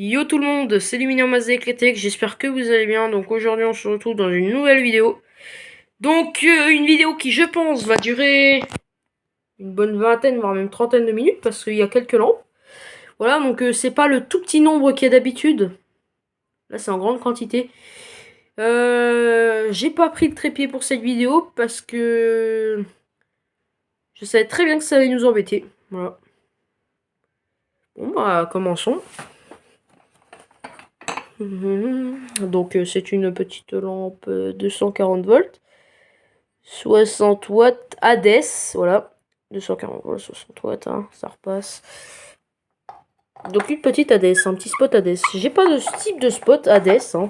Yo tout le monde, c'est Luminium Éclaté, j'espère que vous allez bien. Donc aujourd'hui on se retrouve dans une nouvelle vidéo. Donc une vidéo qui je pense va durer une bonne vingtaine voire même trentaine de minutes parce qu'il y a quelques lampes. Voilà, donc c'est pas le tout petit nombre qu'il y a d'habitude. Là c'est en grande quantité. J'ai pas pris de trépied pour cette vidéo parce que je savais très bien que ça allait nous embêter. Voilà. Bon bah commençons. Donc c'est une petite lampe 240 volts, 60 watts ADES, voilà, 240 volts, 60 watts, hein, ça repasse. Donc une petite ADES, un petit spot ADES. J'ai pas de ce type de spot ADES, hein.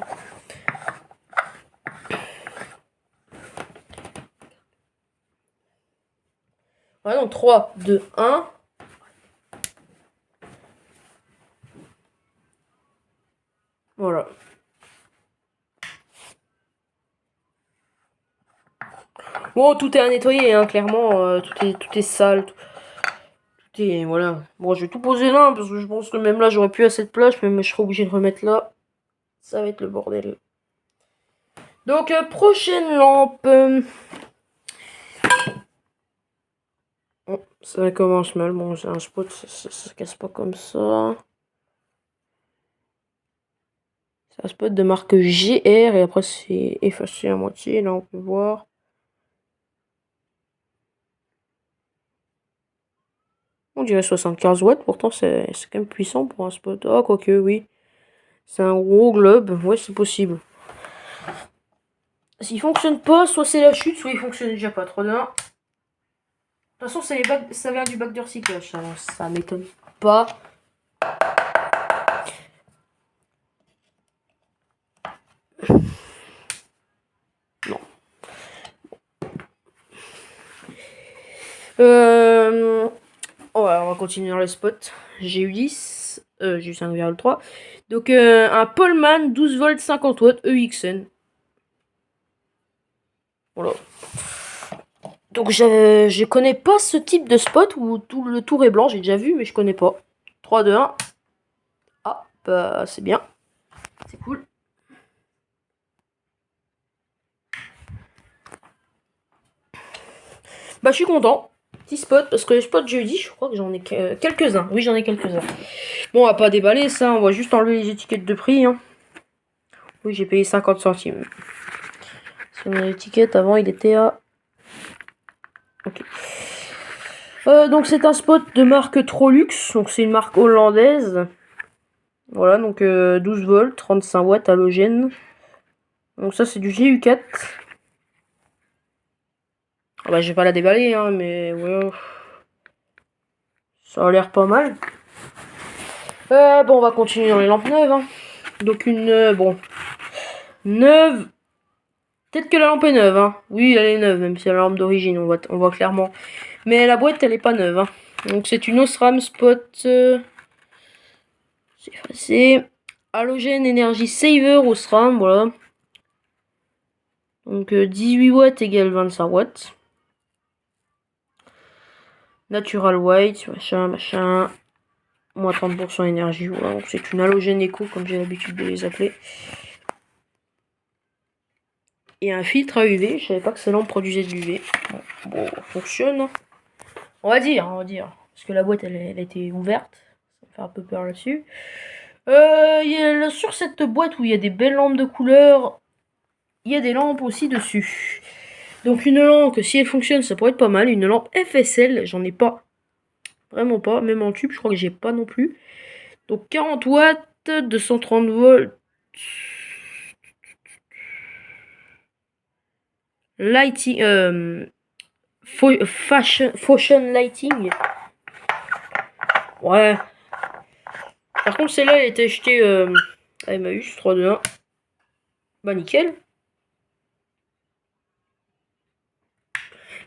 Voilà, donc 3, 2, 1. Voilà. Bon, tout est à nettoyer, hein, clairement, tout est sale, tout est, voilà. Bon, je vais tout poser là, parce que je pense que même là, j'aurais plus assez de place, mais je serai obligé de remettre là. Ça va être le bordel. Donc, prochaine lampe. Oh, ça commence mal. Bon, c'est un spot, ça se casse pas comme ça. C'est un spot de marque GR et après c'est effacé à moitié. Là, on peut voir. On dirait 75 watts, pourtant c'est quand même puissant pour un spot. Ah, quoique, oui. C'est un gros globe. Ouais, c'est possible. S'il fonctionne pas, soit c'est la chute, soit il fonctionne déjà pas. 3 2 1. De toute façon, ça vient du bac de recyclage. Ça m'étonne pas. Non. Oh, alors on va continuer dans le spot. J'ai eu 10. J'ai eu 5,3. Donc un Poleman 12 volts 50 watts EXN. Voilà. Donc je connais pas ce type de spot où tout le tour est blanc. J'ai déjà vu mais je connais pas. 3, 2, 1. Ah, bah c'est bien. C'est cool. Bah je suis content. Petit spot parce que les spots jeudi, je crois que j'en ai quelques-uns. Oui, j'en ai quelques-uns. Bon, on va pas déballer ça. On va juste enlever les étiquettes de prix. Hein. Oui, j'ai payé 50 centimes. Sur l'étiquette, avant, il était à... Ok. Donc c'est un spot de marque Trolux. Donc c'est une marque hollandaise. Voilà, donc 12 volts, 35 watts halogène. Donc ça, c'est du GU4. Ah bah, je vais pas la déballer, hein, mais ouais. Ça a l'air pas mal. Bon, on va continuer dans les lampes neuves. Hein. Donc une... bon. Neuve. Peut-être que la lampe est neuve. Hein. Oui, elle est neuve, même si c'est la lampe d'origine, on voit clairement. Mais la boîte, elle est pas neuve. Hein. Donc c'est une Osram Spot... c'est effacé. Halogène Energy Saver Osram, voilà. Donc 18 watts égale 25 watts. Natural White, machin. Moins 30% énergie, voilà. Donc c'est une halogène éco, comme j'ai l'habitude de les appeler. Et un filtre à UV, je savais pas que ces lampes produisaient de l'UV. Bon, fonctionne. On va dire. Parce que la boîte, elle était ouverte. Ça me fait un peu peur là-dessus. Sur cette boîte où il y a des belles lampes de couleur, il y a des lampes aussi dessus. Donc une lampe, si elle fonctionne, ça pourrait être pas mal. Une lampe FSL, j'en ai pas. Vraiment pas. Même en tube, je crois que j'ai pas non plus. Donc 40 watts, 230 volts. Lighting. Fashion lighting. Ouais. Par contre, celle-là, elle était achetée à Emmaüs 3, 2, 1. Bah, nickel.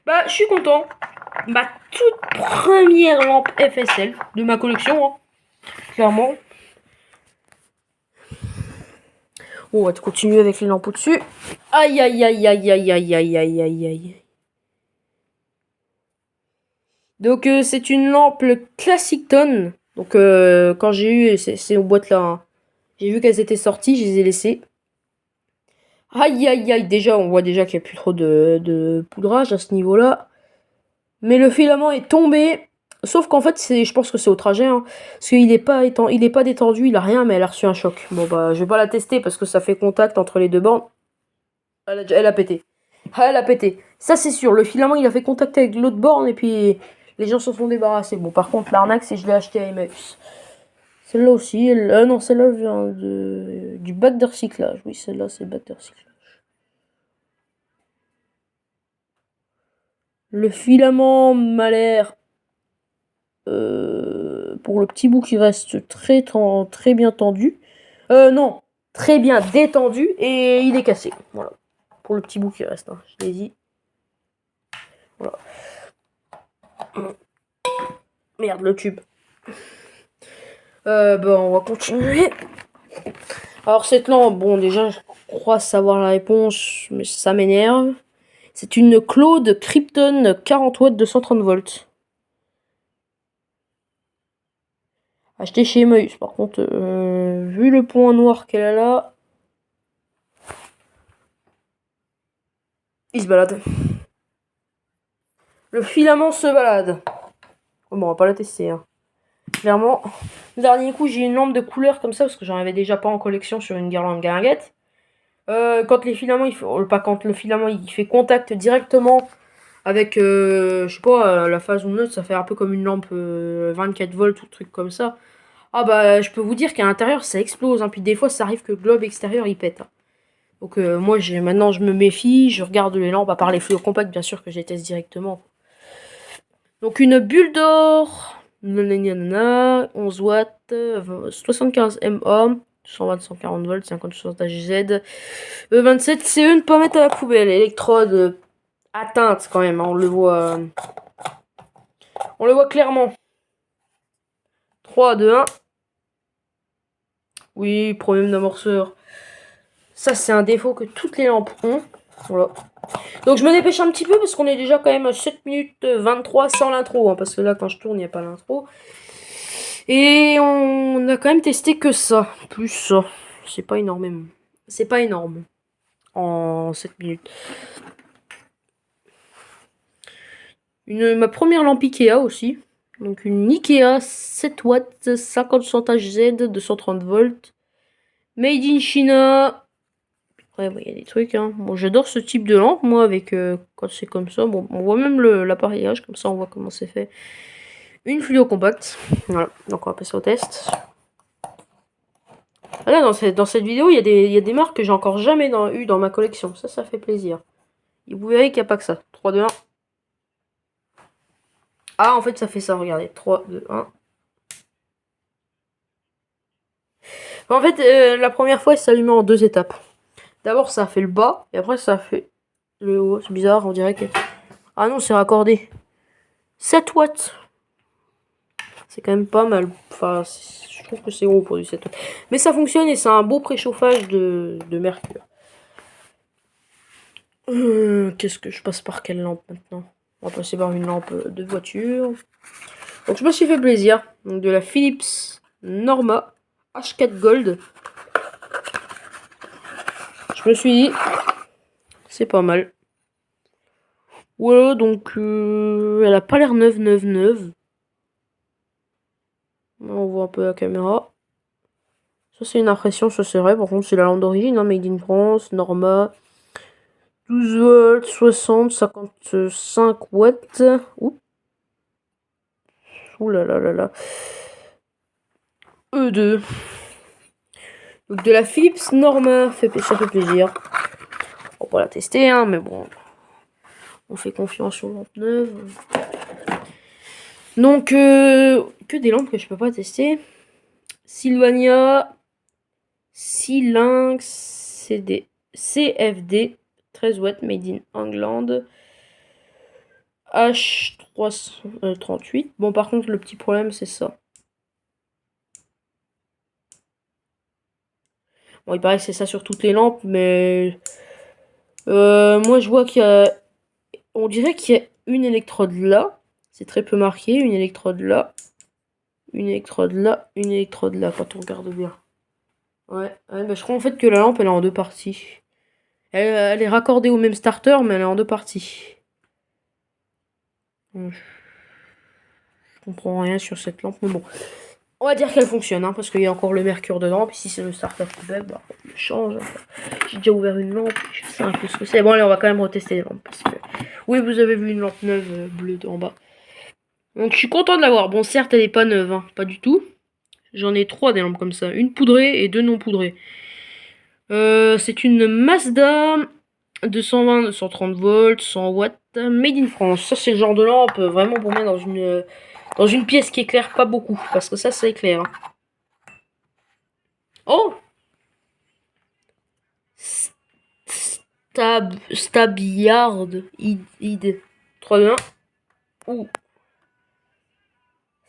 Bah, je suis content. Ma toute première lampe FSL de ma collection, hein. Clairement. On va continuer avec les lampes au-dessus. Aïe, aïe, aïe, aïe, aïe, aïe, aïe, aïe, aïe, aïe. Donc, c'est une lampe Classic Tone. Donc, quand j'ai eu ces boîtes-là, hein. J'ai vu qu'elles étaient sorties, je les ai laissées. Aïe aïe aïe, déjà on voit déjà qu'il n'y a plus trop de poudrage à ce niveau-là. Mais le filament est tombé. Sauf qu'en fait, je pense que c'est au trajet. Hein, parce qu'il n'est pas, il est pas détendu, il a rien, mais elle a reçu un choc. Bon bah je vais pas la tester parce que ça fait contact entre les deux bornes. Elle a pété. Ah, elle a pété. Ça c'est sûr, le filament il a fait contact avec l'autre borne et puis les gens s'en sont débarrassés. Bon par contre l'arnaque c'est que je l'ai acheté à Emmaüs. Celle-là aussi, non celle-là vient du bac de recyclage. Oui celle-là c'est le bac de recyclage. Le filament m'a l'air, pour le petit bout qui reste très bien tendu. Non, très bien détendu et il est cassé. Voilà. Pour le petit bout qui reste, hein, je l'ai dit. Voilà. Merde, le tube. On va continuer. Alors cette lampe, bon déjà je crois savoir la réponse, mais ça m'énerve. C'est une Claude Krypton 40 watts de 130 volts. Acheté chez Emmaüs. Par contre, vu le point noir qu'elle a là, il se balade. Le filament se balade. Bon, on va pas la tester. Hein. Clairement, le dernier coup, j'ai une lampe de couleur comme ça parce que j'en avais déjà pas en collection sur une guirlande guinguette. Quand les filaments, pas quand le filament il fait contact directement avec, je sais pas, la phase ou neutre, ça fait un peu comme une lampe 24 volts ou truc comme ça. Ah bah, je peux vous dire qu'à l'intérieur, ça explose. Hein. Puis des fois, ça arrive que le globe extérieur, il pète. Hein. Donc moi, maintenant, je me méfie. Je regarde les lampes, à part les fluos compacts, bien sûr, que je les teste directement. Donc une bulle d'or. 11 watts. 75 mA. 120, 140 volts, 50 Z. 27 CE, ne pas mettre à la poubelle. Électrode atteinte quand même. Hein. On le voit clairement. 3, 2, 1. Oui, problème d'amorceur. Ça, c'est un défaut que toutes les lampes ont. Voilà. Donc, je me dépêche un petit peu parce qu'on est déjà quand même à 7 minutes 23 sans l'intro. Hein, parce que là, quand je tourne, il n'y a pas l'intro. Et on a quand même testé que ça. Plus ça. C'est pas énormément. C'est pas énorme. En 7 minutes. Ma première lampe Ikea aussi. Donc, une Ikea 7 watts, 50 Z de 130 volts. Made in China. Ouais, il y a des trucs. Hein. Bon, j'adore ce type de lampe, moi, avec quand c'est comme ça. Bon, on voit même l'appareillage, comme ça, on voit comment c'est fait. Une fluo compacte. Voilà, donc on va passer au test. Ah là, dans cette vidéo, il y a des marques que j'ai encore jamais eu dans ma collection. Ça fait plaisir. Et vous verrez qu'il n'y a pas que ça. 3, 2, 1. Ah, en fait, ça fait ça, regardez. 3, 2, 1. En fait, la première fois, il s'allumait en 2 étapes. D'abord, ça a fait le bas, et après, ça a fait le haut. C'est bizarre, on dirait que... Ah non, c'est raccordé. 7 watts. C'est quand même pas mal. Enfin, je trouve que c'est gros pour du 7 watts. Mais ça fonctionne et c'est un beau préchauffage de mercure. Qu'est-ce que je passe par quelle lampe maintenant? On va passer par une lampe de voiture. Donc je me suis fait plaisir. Donc de la Philips Norma H4 Gold. Je me suis dit, c'est pas mal. Voilà, donc elle a pas l'air neuve. On voit un peu la caméra. Ça c'est une impression, ça c'est vrai. Par contre c'est la lampe d'origine, hein, Made in France, Norma. 12 volts, 60, 55 watts. Ouh là là là là. E2. Donc de la Philips Norma, ça fait plaisir. On va la tester, hein, mais bon. On fait confiance aux lampes neuves. Donc, que des lampes que je peux pas tester. Sylvania, Silinx, CFD, 13 watts, made in England. H338. Bon, par contre, le petit problème, c'est ça. Bon, il paraît que c'est ça sur toutes les lampes, mais... moi, je vois qu'il y a... On dirait qu'il y a une électrode là. C'est très peu marqué. Une électrode là. Une électrode là. Une électrode là, quand on regarde bien. Ouais, bah, je crois en fait que la lampe elle est en deux parties. Elle est raccordée au même starter, mais elle est en deux parties. Je comprends rien sur cette lampe, mais bon. On va dire qu'elle fonctionne, hein, parce qu'il y a encore le mercure dedans. Puis si c'est le starter qui bug, bah, on le change. J'ai déjà ouvert une lampe, je sais un peu ce que c'est. Bon, allez, on va quand même retester les lampes. Parce que... Oui, vous avez vu une lampe neuve bleue en bas. Donc je suis content de l'avoir. Bon, certes, elle n'est pas neuve, hein, pas du tout. J'en ai 3 des lampes comme ça. Une poudrée et 2 non poudrées. C'est une Mazda 220, 230 volts, 100 watts, made in France. Ça, c'est le genre de lampe vraiment pour mettre dans une pièce qui éclaire pas beaucoup. Parce que ça éclaire. Hein. Oh! Stabillard id 3 2 1. Ouh.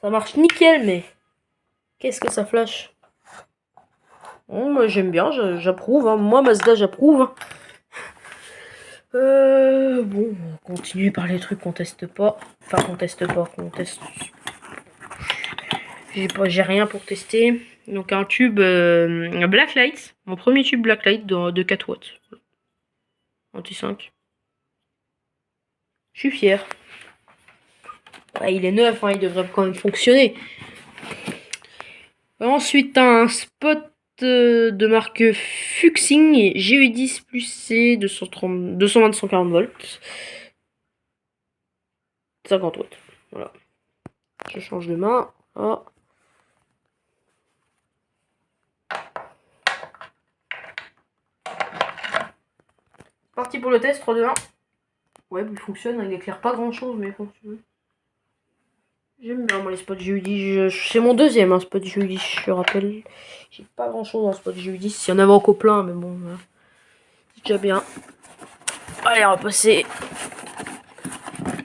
Ça marche nickel, mais qu'est-ce que ça flash? Oh, moi j'aime bien, j'approuve. Hein. Moi, Mazda, j'approuve. Hein. Bon, on va continuer par les trucs qu'on teste pas. Enfin, qu'on teste pas, qu'on teste. J'ai rien pour tester. Donc, un tube Blacklight. Mon premier tube Blacklight de 4 watts. Anti-5. Je suis fier. Ouais, il est neuf, hein, il devrait quand même fonctionner. Ensuite, un spot de marque Fuxing GE10 plus C 220-140 volts. 50 watts. Voilà. Je change de main. Oh. Parti pour le test, 3, 2, 1. Ouais, il fonctionne, il éclaire pas grand chose, mais il fonctionne. J'aime bien moi les spots GE10. C'est mon deuxième hein, spot GE10, je rappelle. J'ai pas grand chose en spot GE10. Il y en avait encore plein, mais bon, c'est déjà bien. Allez, on va passer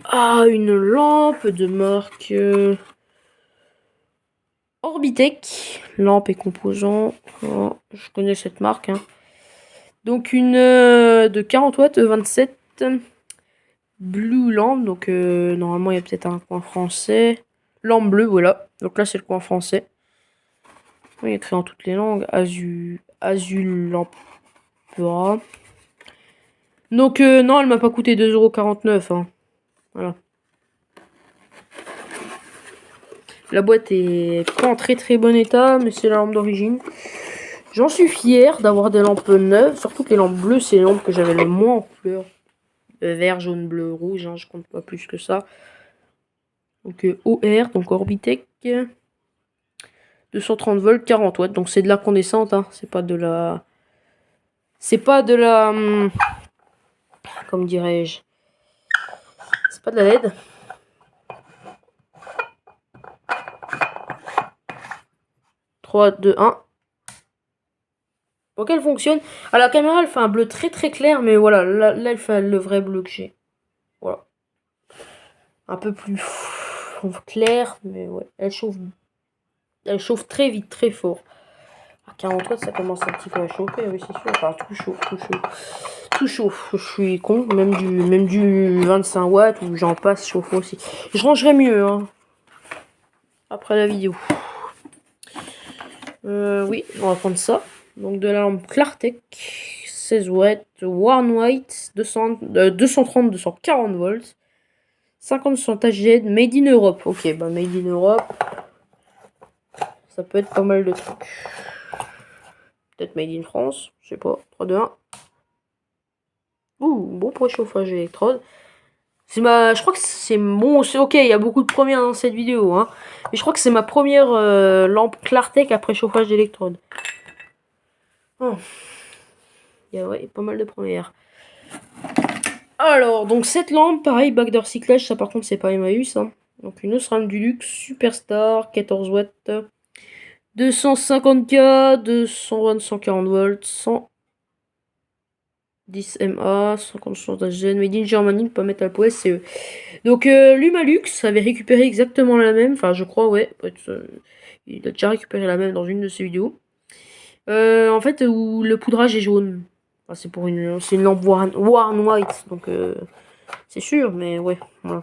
à une lampe de marque Orbitech. Lampe et composants. Oh, je connais cette marque. Hein. Donc une de 40 watts, 27. Blue lampe. Donc normalement il y a peut-être un coin français. Lampe bleue, voilà. Donc là c'est le coin français. Il est écrit en toutes les langues. Azul Lampera. Donc non, elle m'a pas coûté 2,49 €. Hein. Voilà. La boîte est pas en très très bon état, mais c'est la lampe d'origine. J'en suis fier d'avoir des lampes neuves, surtout que les lampes bleues, c'est les lampes que j'avais le moins en couleur. Vert, jaune, bleu, rouge, hein, je compte pas plus que ça. Donc OR, donc Orbitech. 230 volts, 40 watts. Donc c'est de l'incandescente, hein. C'est pas de la... C'est pas de la... Comme dirais-je... C'est pas de la LED. Trois, deux, un. Donc elle fonctionne. À la caméra, elle fait un bleu très très clair, mais voilà, là elle fait le vrai bleu que j'ai. Voilà. Un peu plus clair, mais ouais, elle chauffe très vite, très fort. À 40 watts, ça commence un petit peu à chauffer, oui, c'est sûr. Enfin, tout chauffe, tout chauffe. Tout chauffe, je suis con. Même du 25 watts, ou j'en passe, chauffe aussi. Je rangerai mieux, hein. Après la vidéo. Oui, on va prendre ça. Donc de la lampe Clartec, 16 watts, Warn White, 230, 240 volts, 50% HZ, Made in Europe. Ok, bah Made in Europe, ça peut être pas mal de trucs. Peut-être Made in France, je sais pas. 3, 2, 1. Ouh, bon préchauffage électrode. Je crois que c'est bon, c'est ok, il y a beaucoup de premières dans cette vidéo, hein. Mais je crois que c'est ma première lampe Clartec à préchauffage d'électrode. Oh. Il y a ouais, pas mal de premières. Alors, donc cette lampe, pareil, backdoor cyclage, ça par contre c'est pas Emmaüs. Hein. Donc une Osram du luxe, Superstar, 14 watts, 250K, 220, 140 volts, 110 MA, 50 HZ, Made in Germany, pas Metal Poes, c'est eux. Donc l'Humalux avait récupéré exactement la même, enfin je crois, ouais, il a déjà récupéré la même dans une de ses vidéos. En fait, où le poudrage est jaune. Enfin, c'est une lampe Warn White, donc c'est sûr, mais ouais, voilà.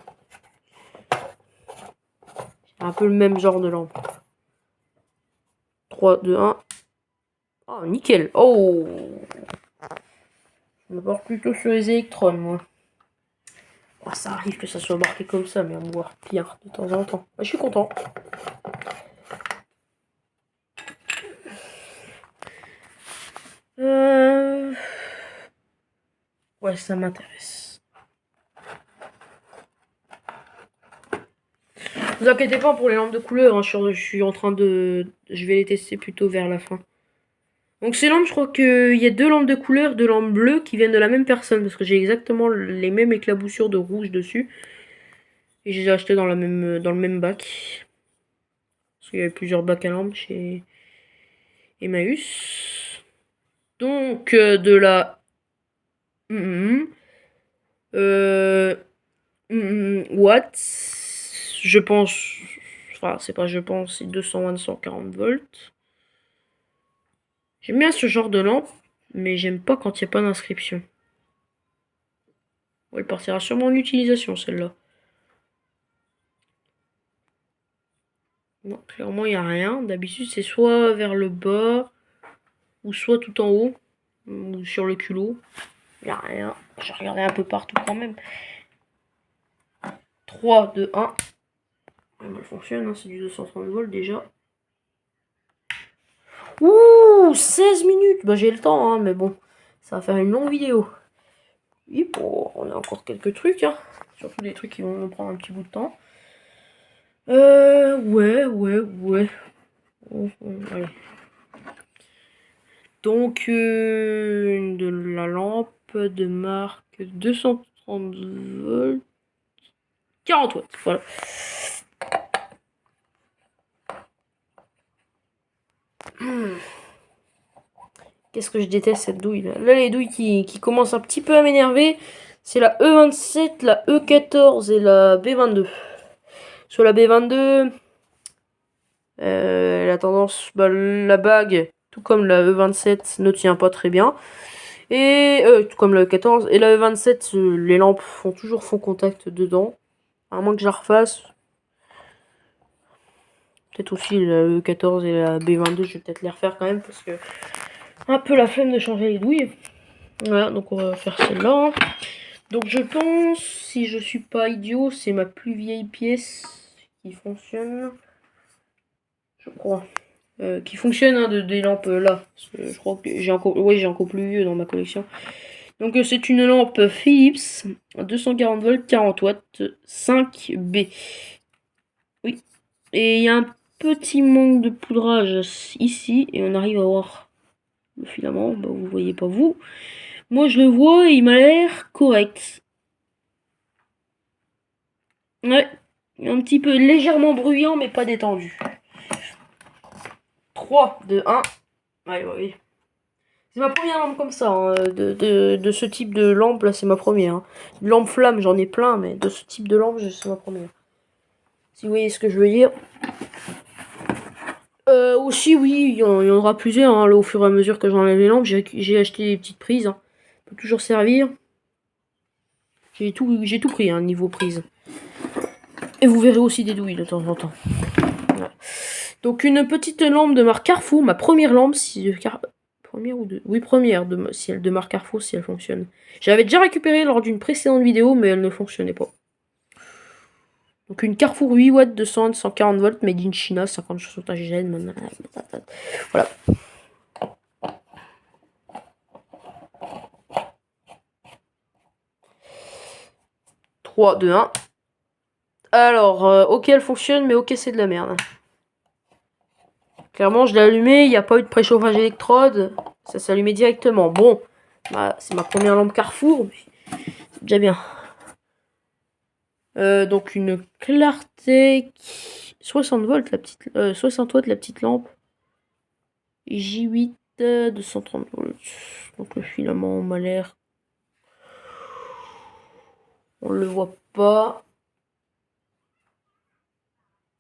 Un peu le même genre de lampe. 3, 2, 1. Ah, nickel. Oh, je me porte plutôt sur les électrons, moi. Oh, ça arrive que ça soit marqué comme ça, mais on va voir pire de temps en temps. Je suis content. Ouais, ça m'intéresse. Ne vous inquiétez pas pour les lampes de couleur, hein, je suis en train de... Je vais les tester plutôt vers la fin. Donc ces lampes, je crois qu'il y a 2 lampes de couleur, 2 lampes bleues qui viennent de la même personne, parce que j'ai exactement les mêmes éclaboussures de rouge dessus. Et je les ai achetées dans le même bac. Parce qu'il y avait plusieurs bacs à lampes chez Emmaüs. Donc de la... Watts, je pense... Enfin, c'est pas je pense, c'est 220, 140 volts. J'aime bien ce genre de lampe, mais j'aime pas quand il n'y a pas d'inscription. Ouais, elle partira sûrement en utilisation, celle-là. Non, clairement, il n'y a rien. D'habitude, c'est soit vers le bas, ou soit tout en haut, ou sur le culot. Il n'y a rien. J'ai regardé un peu partout quand même. 3, 2, 1. Elle fonctionne, hein, c'est du 230 volts déjà. Ouh, 16 minutes. Bah, j'ai le temps, hein, mais bon, ça va faire une longue vidéo. Oui, bon, on a encore quelques trucs, hein. Surtout des trucs qui vont nous prendre un petit bout de temps. Ouais. Allez. Donc, de la lampe de marque 230 volts. 40 watts, voilà. Qu'est-ce que je déteste cette douille là. Là, les douilles qui commencent un petit peu à m'énerver, c'est la E27, la E14 et la B22. Sur la B22, la tendance, bah, la bague, tout comme la E27, ne tient pas très bien. Et tout comme la E14. Et la E27, les lampes font toujours fond contact dedans. À moins que je la refasse. Peut-être aussi la E14 et la B22, je vais peut-être les refaire quand même parce que un peu la flemme de changer les douilles. Voilà, donc on va faire celle-là. Donc je pense, si je suis pas idiot, c'est ma plus vieille pièce qui fonctionne. Je crois. Qui fonctionne hein, des lampes là. Je crois que j'ai encore plus vieux dans ma collection. Donc c'est une lampe Philips 240 volts 40 watts 5B. Oui. Et il y a un petit manque de poudrage ici et on arrive à voir le filament. Bah, vous voyez pas vous. Moi je le vois et il m'a l'air correct. Ouais. Un petit peu légèrement bruyant mais pas détendu. 3, 2, 1. Ouais. C'est ma première lampe comme ça, hein, de ce type de lampe là, c'est ma première. Hein. Lampe flamme, j'en ai plein, mais de ce type de lampe, c'est ma première. Si vous voyez ce que je veux dire. Aussi, oui, il y en aura plusieurs. Hein, là, au fur et à mesure que j'enlève les lampes, j'ai acheté des petites prises. Hein. Ça peut toujours servir. J'ai tout pris, hein, niveau prise. Et vous verrez aussi des douilles de temps en temps. Voilà. Donc, une petite lampe de marque Carrefour, ma première lampe, première ou deux? Oui, première de marque Carrefour, si elle fonctionne. J'avais déjà récupéré lors d'une précédente vidéo, mais elle ne fonctionnait pas. Donc une Carrefour 8 watts, 200, 140 volts, made in China, 50 gènes. Voilà. « 3, 2, 1. Alors, ok, elle fonctionne, mais ok, c'est de la merde. Clairement, je l'ai allumé, il n'y a pas eu de préchauffage électrode. Ça s'allumait directement. Bon, bah, c'est ma première lampe Carrefour. C'est déjà bien. Donc une Clartec 60 volts, 60 watts, la petite lampe. J8 de 130 volts. Donc le filament m'a l'air... On le voit pas.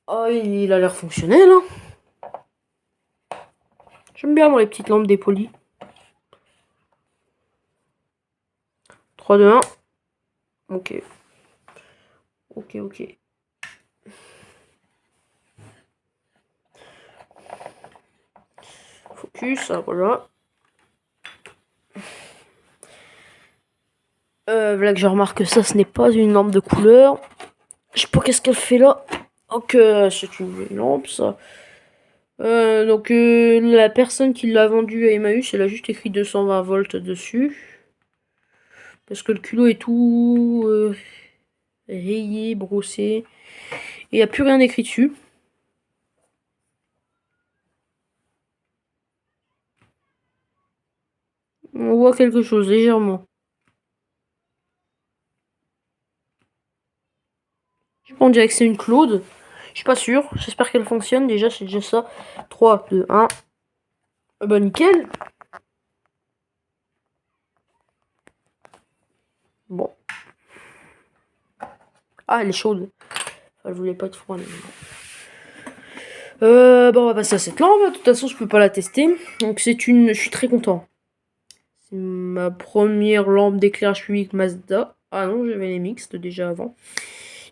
Oh, il a l'air fonctionnel, hein. J'aime bien, moi, les petites lampes dépolies. 3, 2, 1. Ok. focus, ah, voilà. Voilà que je remarque que ça, ce n'est pas une lampe de couleur. Je sais pas qu'est-ce qu'elle fait là. Donc, c'est une lampe, ça. Donc, la personne qui l'a vendue à Emmaüs, elle a juste écrit 220 volts dessus. Parce que le culot est tout rayé, brossé. Et il n'y a plus rien écrit dessus. On voit quelque chose légèrement. On dirait que c'est une Claude. Je suis pas sûr. J'espère qu'elle fonctionne. Déjà, c'est déjà ça. 3, 2, 1. Bah nickel. Bon. Ah, elle est chaude. Elle voulait pas être froide. Bon, on va passer à cette lampe. De toute façon, je peux pas la tester. Donc c'est une... Je suis très content. C'est ma première lampe d'éclairage public Mazda. Ah non, j'avais les mixtes déjà avant.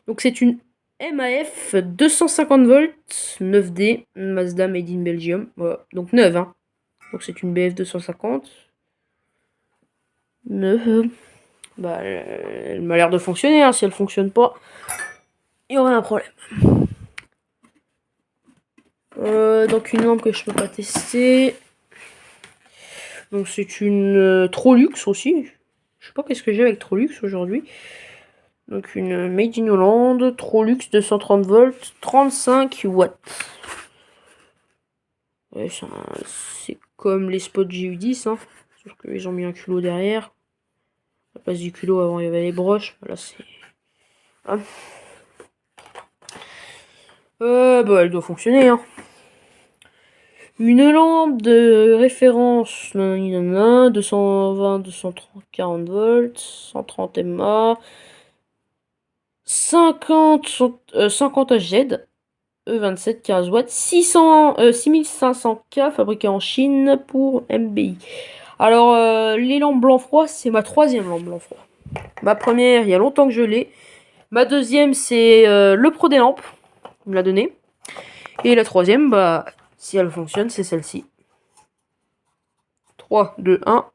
Donc c'est une MAF 250 volts 9D Mazda Made in Belgium. Voilà. Donc 9, hein. Donc c'est une BF 250. 9. Bah, elle m'a l'air de fonctionner. Hein. Si elle fonctionne pas, il y aurait un problème. Donc une lampe que je peux pas tester. Donc c'est une Trolux aussi. Je sais pas qu'est-ce que j'ai avec Trolux aujourd'hui. Donc une Made in Holland, Trolux 230 volts, 35 watts. Ouais, c'est comme les spots GU10, hein. Sauf qu'ils ont mis un culot derrière. À la place du culot, avant il y avait les broches. Là c'est... Ah. Bah elle doit fonctionner, hein. Une lampe de référence, 220, 230, 40 volts, 130 mA, 50 HZ, E27, 15 watts, 6500K, fabriqué en Chine pour MBI. Alors, les lampes blanc-froid, c'est ma troisième lampe blanc-froid. Ma première, il y a longtemps que je l'ai. Ma deuxième, c'est le pro des lampes. Il me l'a donné. Et la troisième, bah, si elle fonctionne, c'est celle-ci. 3, 2, 1.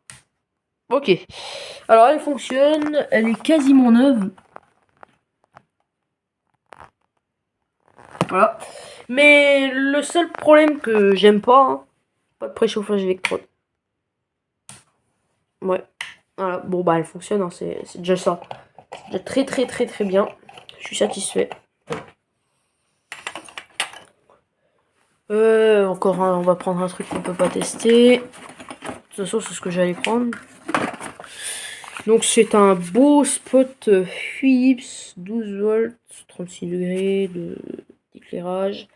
Ok. Alors, elle fonctionne. Elle est quasiment neuve. Voilà. Mais le seul problème que j'aime pas, hein, pas de préchauffage électrode. Ouais. Voilà. Bon, bah, elle fonctionne. Hein, c'est déjà ça. C'est déjà très bien. Je suis satisfait. Encore un, on va prendre un truc qu'on peut pas tester. De toute façon, c'est ce que j'allais prendre. Donc, c'est un beau spot Philips 12 volts, 36 degrés d'éclairage.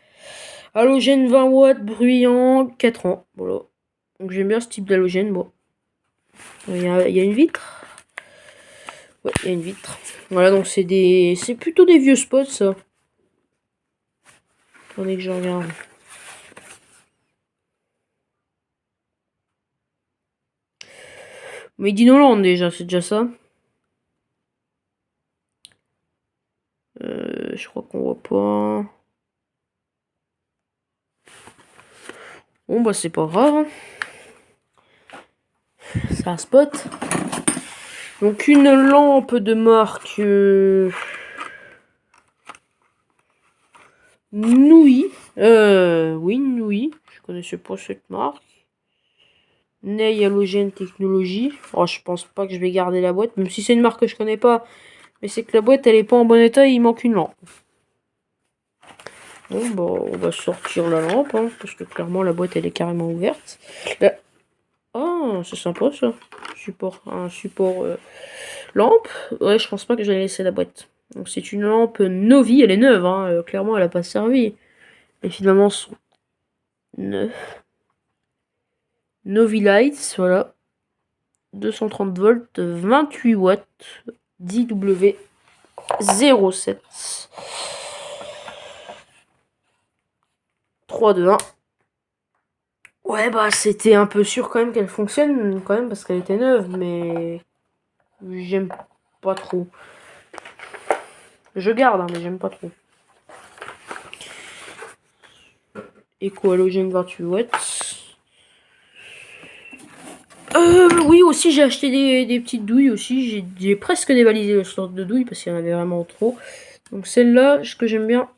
Halogène 20 watts, bruyant, 4 ans. Voilà. Donc, j'aime bien ce type d'halogène. Bon. Il y a une vitre. Ouais, il y a une vitre. Voilà, donc c'est plutôt des vieux spots, ça. Attendez que je regarde. Made in Holland déjà, c'est déjà ça. Je crois qu'on voit pas. Bon bah c'est pas grave. Hein. C'est un spot. Donc une lampe de marque Nouï. Oui, Nouï. Je connaissais pas cette marque. Ney Halogène Technologie. Oh, je pense pas que je vais garder la boîte, même si c'est une marque que je connais pas. Mais c'est que la boîte, elle est pas en bon état, il manque une lampe. Bon, bah, on va sortir la lampe, hein, parce que clairement, la boîte, elle est carrément ouverte. Là. Oh, c'est sympa, ça. Un support lampe. Ouais, je pense pas que je vais laisser la boîte. Donc, c'est une lampe Novi, elle est neuve, hein. Clairement, elle a pas servi. Les filaments sont neufs. Novi Lights, voilà. 230 volts, 28 watts, 10W07. 3, 2, 1. Ouais, bah c'était un peu sûr quand même qu'elle fonctionne, quand même, parce qu'elle était neuve, mais j'aime pas trop. Je garde, hein, mais j'aime pas trop. Éco halogène 28 watts. Oui, aussi j'ai acheté des petites douilles aussi. J'ai presque dévalisé le stock de douilles parce qu'il y en avait vraiment trop. Donc celle-là, ce que j'aime bien,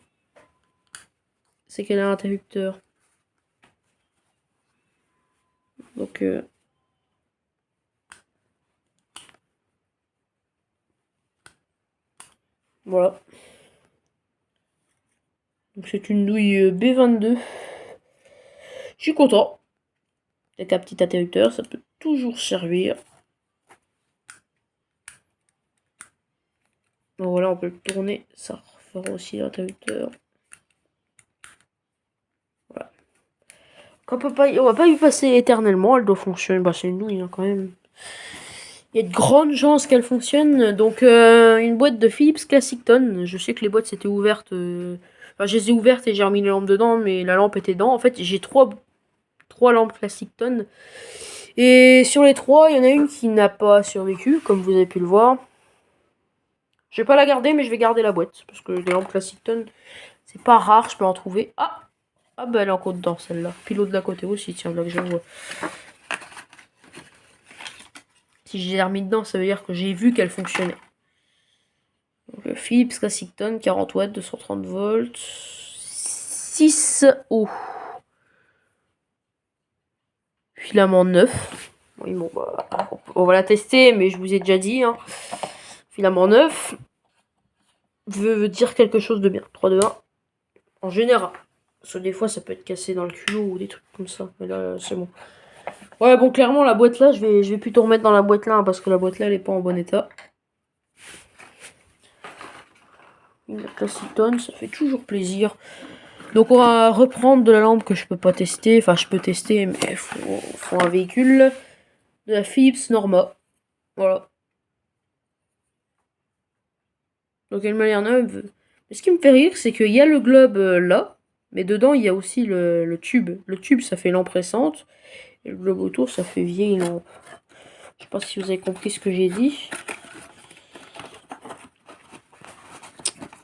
c'est qu'elle a un interrupteur. Donc voilà. Donc c'est une douille B22. Je suis content. Avec un petit interrupteur, ça peut toujours servir. Donc voilà, on peut le tourner, ça refera aussi l'interrupteur. Voilà. On va pas y passer éternellement, elle doit fonctionner. Bah c'est une douille hein, quand même. Il y a de grandes chances qu'elle fonctionne. Donc une boîte de Philips Classicton. Je sais que les boîtes c'était ouvertes. Enfin, je les ai ouvertes et j'ai remis les lampes dedans, mais la lampe était dedans. En fait, j'ai trois lampes Classicton. Et sur les trois, il y en a une qui n'a pas survécu, comme vous avez pu le voir. Je vais pas la garder, mais je vais garder la boîte. Parce que les lampes Classicton, c'est pas rare, je peux en trouver. Ah bah elle est encore dedans celle-là. Puis l'autre de la côté aussi, tiens, là que je vois. Si je l'ai remis dedans, ça veut dire que j'ai vu qu'elle fonctionnait. Donc, Philips Classicton, 40 watts, 230 volts, 6 O. Filament neuf. Oui, bon, bah, on va la tester, mais je vous ai déjà dit. Hein. Filament neuf veut dire quelque chose de bien. 3, 2, 1. En général. Parce que des fois, ça peut être cassé dans le culot ou des trucs comme ça. Mais là, c'est bon. Ouais, bon, clairement, la boîte là, je vais plutôt remettre dans la boîte là, hein, parce que la boîte là, elle est pas en bon état. Une Classicton, ça fait toujours plaisir. Donc, on va reprendre de la lampe que je peux pas tester. Enfin, je peux tester, mais il faut un véhicule. De la Philips Norma. Voilà. Donc, elle m'a l'air neuve. Mais ce qui me fait rire, c'est qu'il y a le globe là, mais dedans, il y a aussi le tube. Le tube, ça fait lampe récente. Et le globe autour, ça fait vieille lampe. Je sais pas si vous avez compris ce que j'ai dit.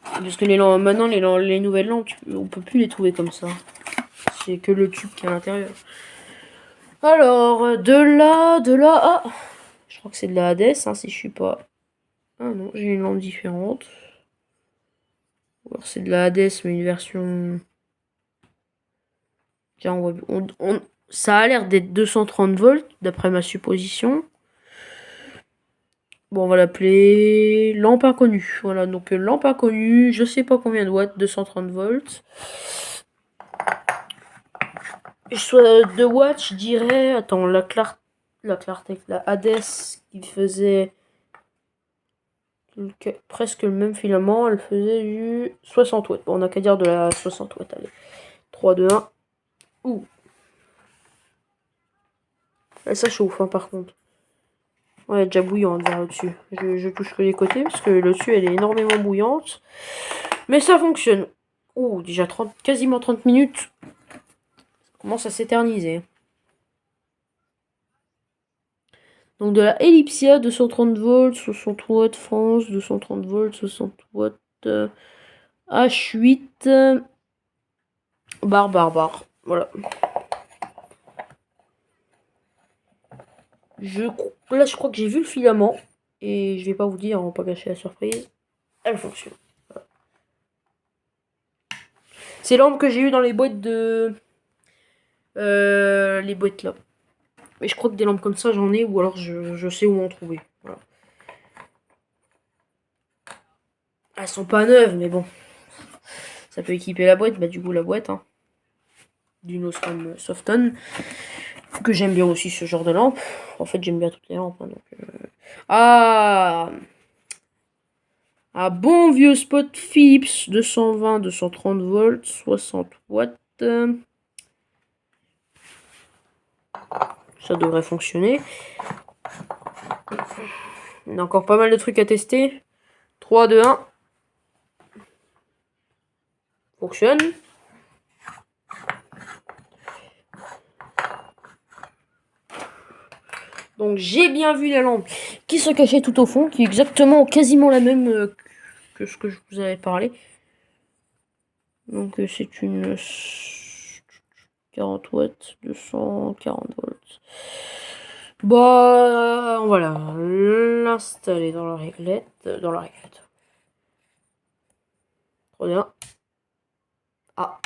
Parce que maintenant, les nouvelles lampes, on peut plus les trouver comme ça. C'est que le tube qui est à l'intérieur. Alors, de là, ah, je crois que c'est de la Hades, hein, si je suis pas... Ah non, j'ai une lampe différente. Ou alors c'est de la Hades, mais une version... Tiens, ça a l'air d'être 230 volts, d'après ma supposition. Bon, on va l'appeler lampe inconnue. Voilà, donc lampe inconnue, je sais pas combien de watts, 230 volts. De watts, je dirais... Attends, la clarté, la Hades qui faisait presque le même filament, elle faisait du 60 watts. Bon, on n'a qu'à dire de la 60 watts, allez. 3, 2, 1. Ouh. Là, ça chauffe, hein, par contre. Ouais, elle est déjà bouillante vers au-dessus. Je touche que les côtés, parce que le dessus, elle est énormément bouillante. Mais ça fonctionne. Ouh, déjà quasiment 30 minutes. Ça commence à s'éterniser. Donc de la Ellipsia, 230 volts, 60 watts France, 230 volts, 60 watts H8. Barre. Voilà. Là, je crois que j'ai vu le filament. Et je vais pas vous dire, on va pas gâcher la surprise. Elle fonctionne. Voilà. C'est l'ample que j'ai eu dans les boîtes de... les boîtes là. Mais je crois que des lampes comme ça, j'en ai. Ou alors, je sais où en trouver. Voilà. Elles sont pas neuves, mais bon. Ça peut équiper la boîte. Bah du coup, la boîte. Hein. D'une Osram Softon. Que j'aime bien aussi ce genre de lampe. En fait, j'aime bien toutes les lampes. Hein, donc, un bon vieux spot Philips 220, 230 volts, 60 watts. Ça devrait fonctionner. Il y a encore pas mal de trucs à tester. 3, 2, 1. Fonctionne. Donc j'ai bien vu la lampe qui se cachait tout au fond, qui est exactement, quasiment la même que ce que je vous avais parlé. Donc c'est une 40 watts, 240 volts. Bah, on va l'installer dans la réglette. Trop bien. Ah,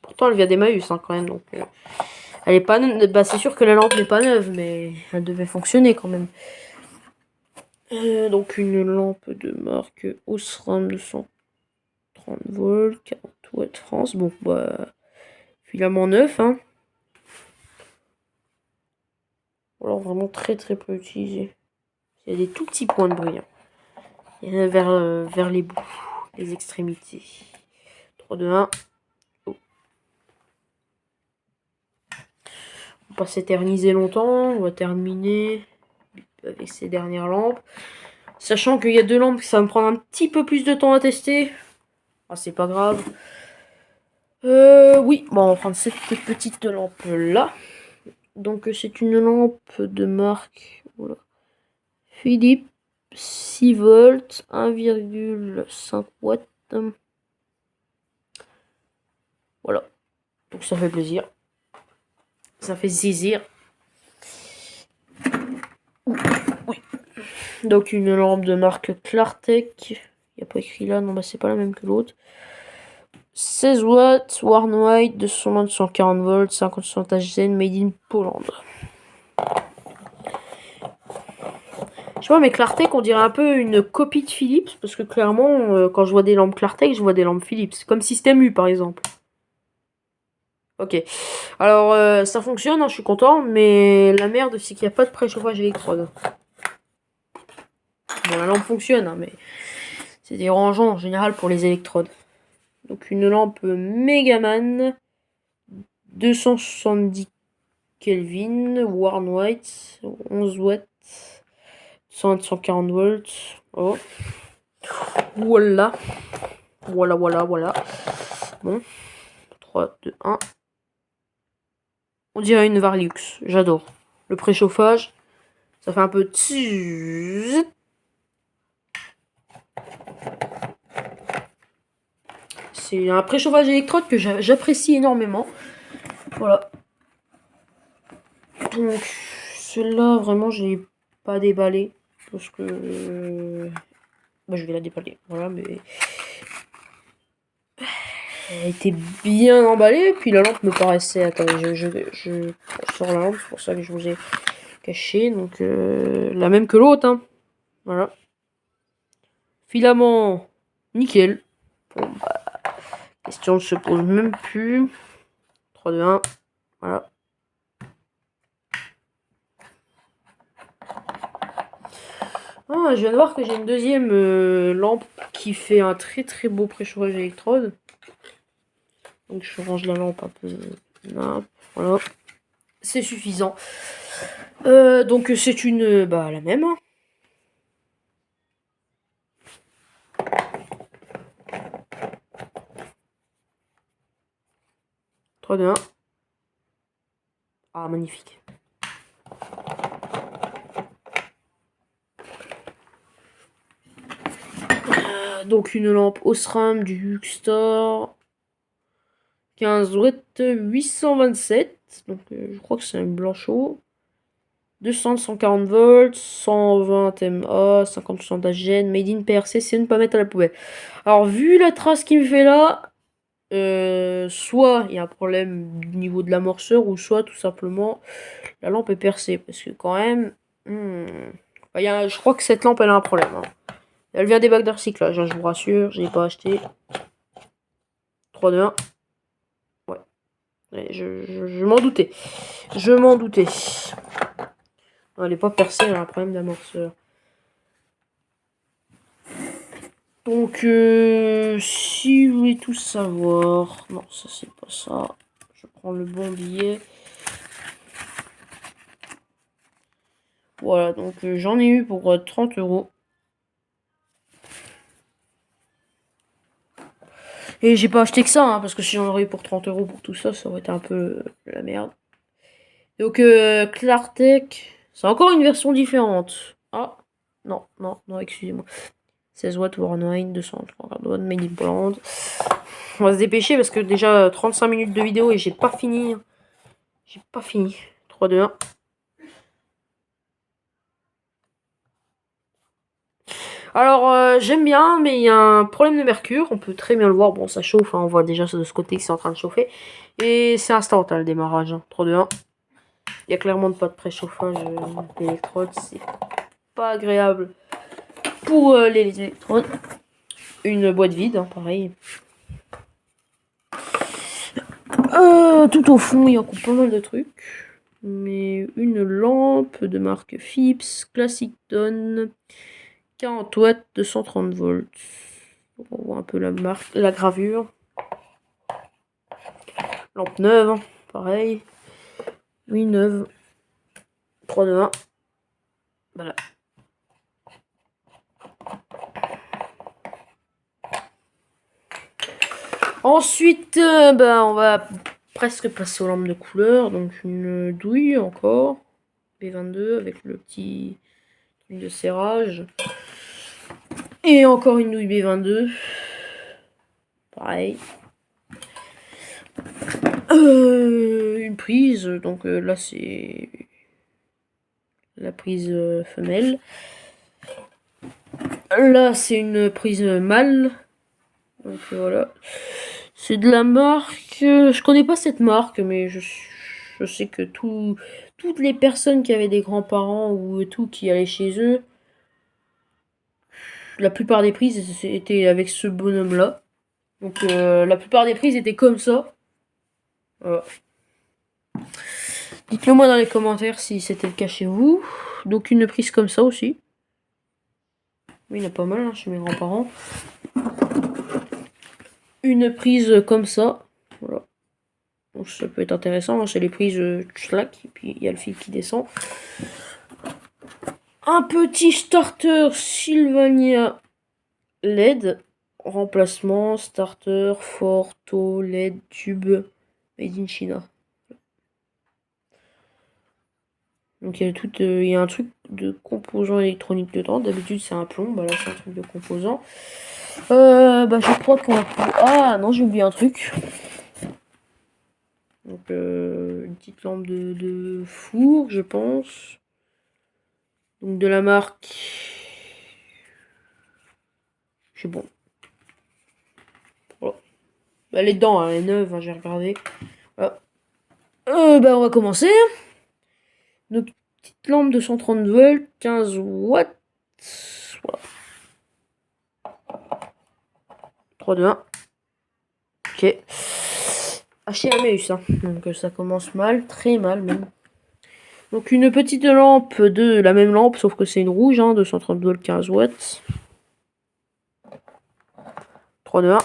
pourtant elle vient d'Emmaüs hein, quand même, donc elle est pas neuve. Bah, c'est sûr que la lampe n'est pas neuve, mais elle devait fonctionner quand même. Donc une lampe de marque Osram 230 volts, 40 watts France. Bon, bah, filament neuf, hein. Alors vraiment très très peu utilisé. Il y a des tout petits points de bruit. Hein. Il y en a vers les bouts, les extrémités. 3, 2, 1. Oh. On va pas s'éterniser longtemps. On va terminer avec ces dernières lampes. Sachant qu'il y a deux lampes, ça va me prendre un petit peu plus de temps à tester. Ah, c'est pas grave. Oui, bon, on va prendre cette petite lampe là. Donc c'est une lampe de marque voilà. Philips 6 volts, 1,5 watts. Voilà. Donc ça fait plaisir. Ça fait zizir. Oui. Donc une lampe de marque Clartec. Il n'y a pas écrit là, non bah c'est pas la même que l'autre. 16 watts, Warn White, 240 volts, 50 Zen, made in Poland. Je sais pas, mais Clartec, on dirait un peu une copie de Philips, parce que clairement, quand je vois des lampes Clartec, je vois des lampes Philips, comme Système U par exemple. Ok, alors ça fonctionne, hein, je suis content, mais la merde c'est qu'il n'y a pas de préchauffage électrode. Bon, la lampe fonctionne, hein, mais c'est dérangeant en général pour les électrodes. Donc une lampe Megaman, 270 Kelvin, Warn White, 11 watts, 140 volts. Oh. Voilà. Voilà. Bon. 3, 2, 1. On dirait une Varlux. J'adore. Le préchauffage, ça fait un peu... C'est un préchauffage électrode que j'apprécie énormément. Voilà. Donc, celle-là, vraiment, je l'ai pas déballé. Parce que... bah, je vais la déballer. Voilà, mais... elle était bien emballée. Puis la lampe me paraissait... Attendez, je sors la lampe. C'est pour ça que je vous ai caché. Donc, la même que l'autre. Hein. Voilà. Filament, nickel. Bon, bah, question ne se pose même plus. 3, 2, 1. Voilà. Ah, je viens de voir que j'ai une deuxième lampe qui fait un très très beau préchauffage électrode. Donc je range la lampe un peu là. Voilà. C'est suffisant. Donc c'est une... bah la même. Hein. Très bien. Ah, magnifique. Donc une lampe Osram du Huxtor. 15 watts, 827. Donc je crois que c'est un blanchot. 200, 140 volts, 120 MA, 50% d'AGN, made in PRC, c'est ne pas mettre à la poubelle. Alors vu la trace qu'il me fait là, soit il y a un problème au niveau de l'amorceur, ou soit tout simplement la lampe est percée. Parce que quand même, je crois que cette lampe elle a un problème. Hein. Elle vient des bacs de recyclage, hein, je vous rassure, je n'ai pas acheté. 3, 2, 1. Ouais, je m'en doutais. Je m'en doutais. Non, elle n'est pas percée, elle a un problème d'amorceur. Donc, si vous voulez tout savoir... Non, ça c'est pas ça. Je prends le bon billet. Voilà, donc j'en ai eu pour 30 €. Et j'ai pas acheté que ça, hein, parce que si j'en aurais eu pour 30 € pour tout ça, ça aurait été un peu la merde. Donc, Clartec, c'est encore une version différente. Ah, non, excusez-moi. 16 watts Warnwine, 230 watts, made in Poland. On va se dépêcher parce que déjà 35 minutes de vidéo et j'ai pas fini. 3, 2, 1. Alors, j'aime bien, mais il y a un problème de mercure. On peut très bien le voir. Bon, ça chauffe. Hein, on voit déjà de ce côté que c'est en train de chauffer. Et c'est instant, le démarrage. Hein. 3, 2, 1. Il y a clairement pas de préchauffage d'électrodes. C'est pas agréable pour les électrodes. Une boîte vide, hein, pareil. Tout au fond, il y a encore pas mal de trucs. Mais une lampe de marque Philips Classic Tone. 40 watts de 130 volts. On voit un peu la marque, la gravure. Lampe neuve, hein, pareil. Oui, neuve. 3, 2, 1. Voilà. Ensuite, on va presque passer aux lampes de couleur. Donc une douille encore. B22 avec le petit truc de serrage. Et encore une douille B22. Pareil. Une prise. Donc là, c'est la prise femelle. Là, c'est une prise mâle. Donc voilà. C'est de la marque. Je connais pas cette marque, mais je sais que toutes les personnes qui avaient des grands-parents ou tout qui allaient chez eux, la plupart des prises étaient avec ce bonhomme-là. Donc la plupart des prises étaient comme ça. Voilà. Dites-le moi dans les commentaires si c'était le cas chez vous. Donc une prise comme ça aussi. Oui, il y en a pas mal hein, chez mes grands-parents. Une prise comme ça. Voilà. Donc ça peut être intéressant. Hein, c'est les prises slack. Et puis il y a le fil qui descend. Un petit starter Sylvania LED. Remplacement, starter, Forto, LED, tube, made in China. Donc il y a un truc de composants électroniques dedans. D'habitude c'est un plomb, bah là c'est un truc de composants. Je crois qu'on a... Ah non, j'ai oublié un truc. Donc une petite lampe de four, je pense. Donc de la marque... Je sais bon. Voilà. Elle est dedans, hein, elle est neuve, hein, j'ai regardé. Voilà. On va commencer. Donc petite lampe de 130 volts, 15 watts. Voilà. 3, 2, 1. Ok. HMAUS, hein. Donc ça commence mal, très mal même. Donc une petite lampe de la même lampe, sauf que c'est une rouge, hein, 230 volts, 15 watts. 3, 2, 1.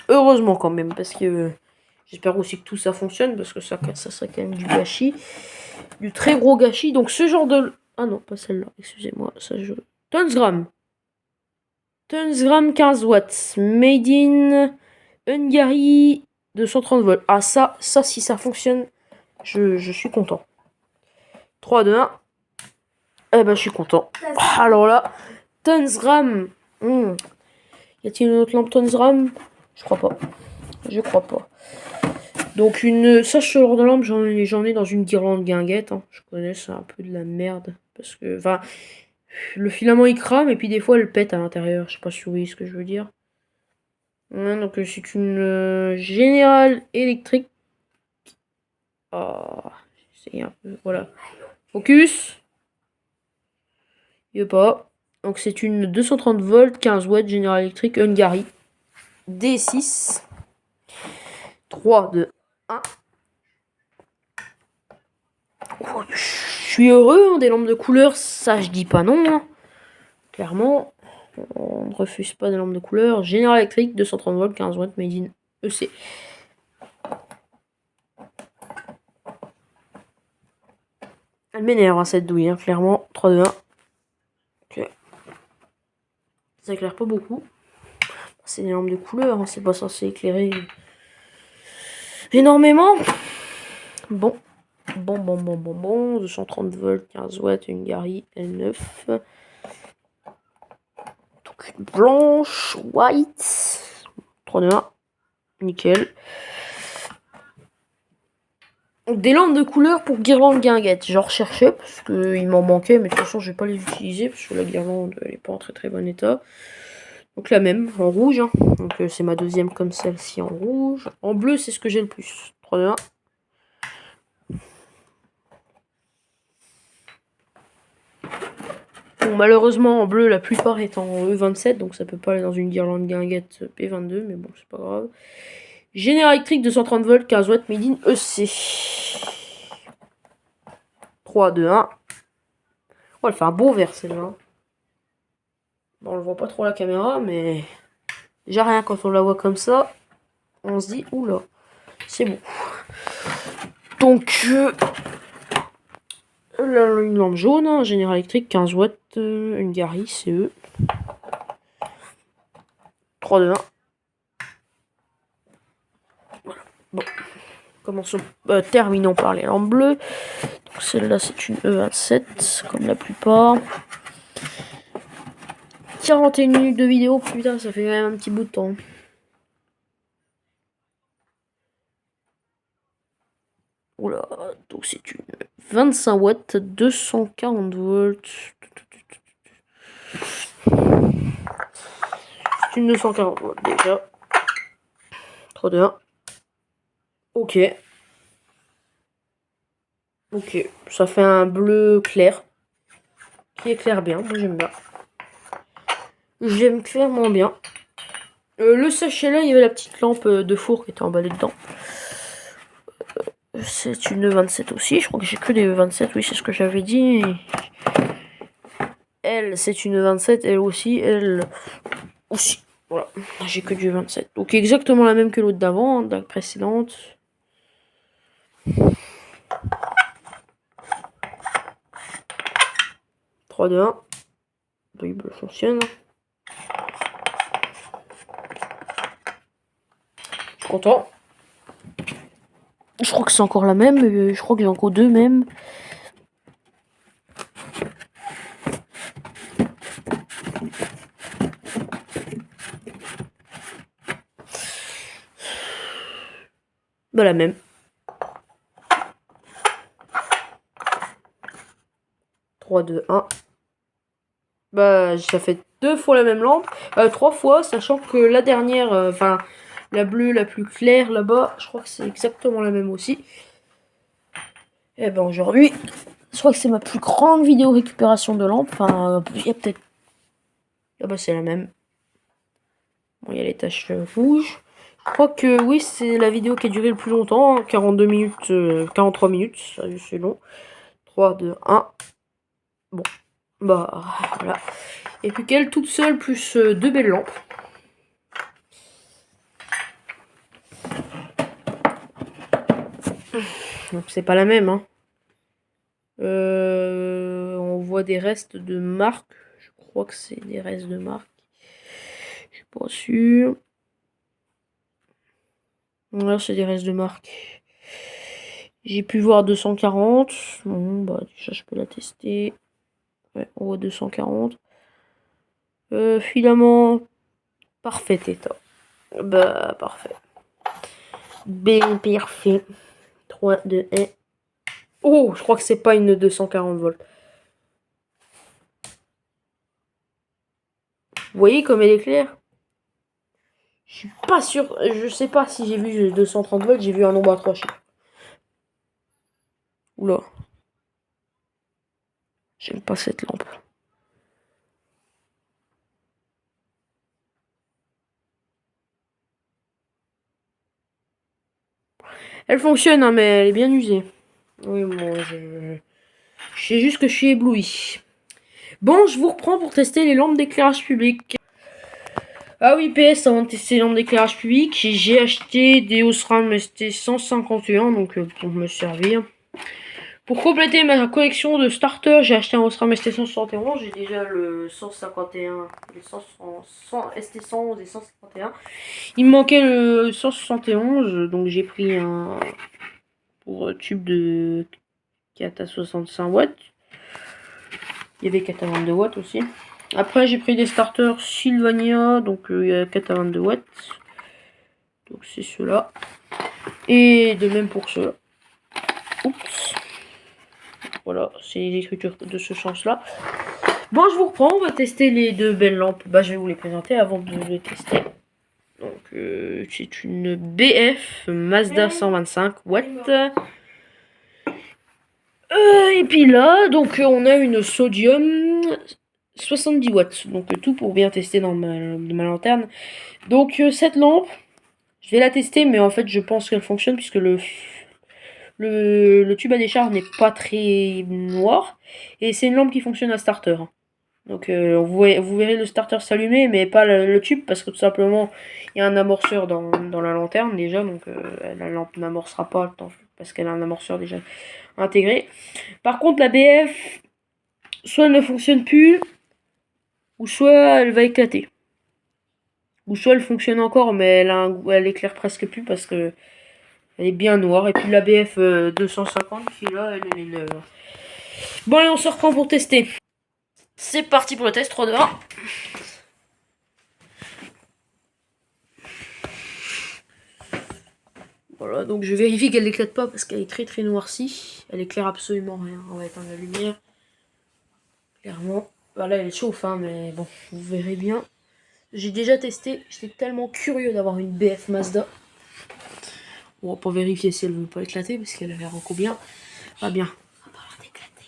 Heureusement quand même, parce que j'espère aussi que tout ça fonctionne, parce que ça serait quand même du gâchis. Du très gros gâchis. Donc ce genre de... Ah non, pas celle-là, excusez-moi. Ça, Tonsgram. Tonsgram 15 watts. Made in Hungary de 130 volts. Ah ça si ça fonctionne, je suis content. 3, 2, 1. Eh ben je suis content. Alors là, Tonsgram. Y a-t-il une autre lampe Tonsgram? Je crois pas. Je crois pas. Donc ça ce genre de lampe, j'en ai dans une guirlande guinguette. Hein. Je connais, c'est un peu de la merde. Parce que, enfin, le filament il crame et puis des fois elle pète à l'intérieur. Je sais pas si vous voyez ce que je veux dire. Ouais, donc c'est une General Electric. Ah, c'est un peu, voilà. Focus. Il veut pas. Donc c'est une 230 volts, 15 watts General Electric Hungary. D6. 3, 2, 1. Oh, je suis heureux, hein, des lampes de couleur, ça je dis pas non. Hein. Clairement, on ne refuse pas des lampes de couleur. General Electric, 230 volts, 15 watts, made in EC. Elle m'énerve, hein, cette douille, hein, clairement. 3, 2, 1. Ok. Ça éclaire pas beaucoup. C'est des lampes de couleur, hein, c'est pas censé éclairer énormément. Bon. 230 volts, 15 watts, une Hungary L9. Donc une blanche, white. 3, 2, 1. Nickel. Des lampes de couleur pour guirlande guinguette. J'en recherchais parce qu'il m'en manquait, mais de toute façon je vais pas les utiliser parce que la guirlande elle est pas en très bon état. Donc la même, en rouge. Hein. Donc c'est ma deuxième comme celle-ci en rouge. En bleu, c'est ce que j'ai le plus. 3, 2, 1. Bon, malheureusement, en bleu, la plupart est en E27, donc ça peut pas aller dans une guirlande guinguette P22, mais bon, c'est pas grave. Générateur électrique 230 volts, 15 watts, made in EC. 3, 2, 1. Oh, elle fait un beau vert celle-là. Bon, on le voit pas trop à la caméra, mais déjà rien quand on la voit comme ça, on se dit oula, c'est bon. Donc une lampe jaune, un générateur électrique 15 watts, une Gary CE. 3, 2, 1. Voilà. Bon, commençons, terminons par les lampes bleues. Celle-là c'est une E27 comme la plupart. 41 minutes de vidéo, putain ça fait quand même un petit bout de temps. Oula, donc c'est une 25 watts, 240 volts. C'est une 240 volts déjà. 3, 2, 1. Ok. Ok, ça fait un bleu clair. Qui éclaire bien, moi j'aime bien. J'aime clairement bien. Le sachet là, il y avait la petite lampe de four qui était emballée dedans. C'est une 27 aussi, je crois que j'ai que des 27, oui c'est ce que j'avais dit. Elle, c'est une 27, elle aussi, elle aussi. Voilà, j'ai que du 27. Donc exactement la même que l'autre d'avant, la précédente. « 3, 2, 1. Bible fonctionne. Je suis content. Je crois que c'est encore la même, je crois que j'ai encore deux même. Bah la même. 3, 2, 1. Bah ça fait 2 fois la même lampe. 3 fois, sachant que la dernière, enfin la bleue la plus claire là-bas, je crois que c'est exactement la même aussi. Et ben aujourd'hui, je crois que c'est ma plus grande vidéo récupération de lampe. Enfin, il y a peut-être... Ah bah c'est la même. Bon, il y a les taches rouges. Je crois que oui, c'est la vidéo qui a duré le plus longtemps. 42 minutes, 43 minutes, c'est long. 3, 2, 1. Bon, bah voilà. Et puis qu'elle toute seule, plus deux belles lampes. Donc c'est pas la même, hein. On voit des restes de marque. Je crois que c'est des restes de marque. Je suis pas sûr. Là, c'est des restes de marque. J'ai pu voir 240. Bon, bah déjà, je peux la tester. Ouais, on voit 240. Filament, parfait état. Bah, parfait. Bien parfait. 3, 2, 1. Oh, je crois que c'est pas une 240 volts. Vous voyez comme elle est claire? Je suis pas sûr. Je sais pas si j'ai vu 230 volts. J'ai vu un nombre à 3 chiffres. Oula. J'aime pas cette lampe. Elle fonctionne, hein, mais elle est bien usée. Oui, bon, je sais juste que je suis ébloui. Bon, je vous reprends pour tester les lampes d'éclairage public. Ah oui, PS, avant de tester les lampes d'éclairage public, j'ai acheté des Osram ST151, donc pour me servir. Pour compléter ma collection de starters, j'ai acheté un Osram ST171. J'ai déjà le 151, les ST111 et 151. Il me manquait le 171, donc j'ai pris un pour tube de 4 à 65 watts. Il y avait 4 à 22 watts aussi. Après, j'ai pris des starters Sylvania, donc il y a 4 à 22 watts. Donc c'est ceux-là. Et de même pour ceux-là. Oups. Voilà, c'est l'écriture de ce sens-là. Bon, je vous reprends, on va tester les deux belles lampes. Bah, je vais vous les présenter avant de les tester. Donc, c'est une BF Mazda 125 watts. Et puis là, donc on a une sodium 70 watts. Donc tout pour bien tester dans ma lanterne. Donc cette lampe, je vais la tester, mais en fait je pense qu'elle fonctionne puisque le tube à décharge n'est pas très noir. Et c'est une lampe qui fonctionne à starter. Donc vous verrez le starter s'allumer, mais pas le tube, parce que tout simplement il y a un amorceur dans la lanterne déjà. Donc la lampe n'amorcera pas parce qu'elle a un amorceur déjà intégré. Par contre la BF, soit elle ne fonctionne plus, ou soit elle va éclater. Ou soit elle fonctionne encore, mais elle éclaire presque plus parce que elle est bien noire. Et puis la BF 250 qui est là, elle est neuve. Bon, allez, on se reprend pour tester. C'est parti pour le test, 3, 2, 1. Voilà, donc je vérifie qu'elle n'éclate pas parce qu'elle est très très noircie. Elle éclaire absolument rien. On va éteindre la lumière. Clairement. Voilà, elle chauffe, hein, mais bon, vous verrez bien. J'ai déjà testé. J'étais tellement curieux d'avoir une BF Mazda. On va pas vérifier si elle veut pas éclater parce qu'elle a l'air encore bien. Pas bien. On va pas l'air d'éclater.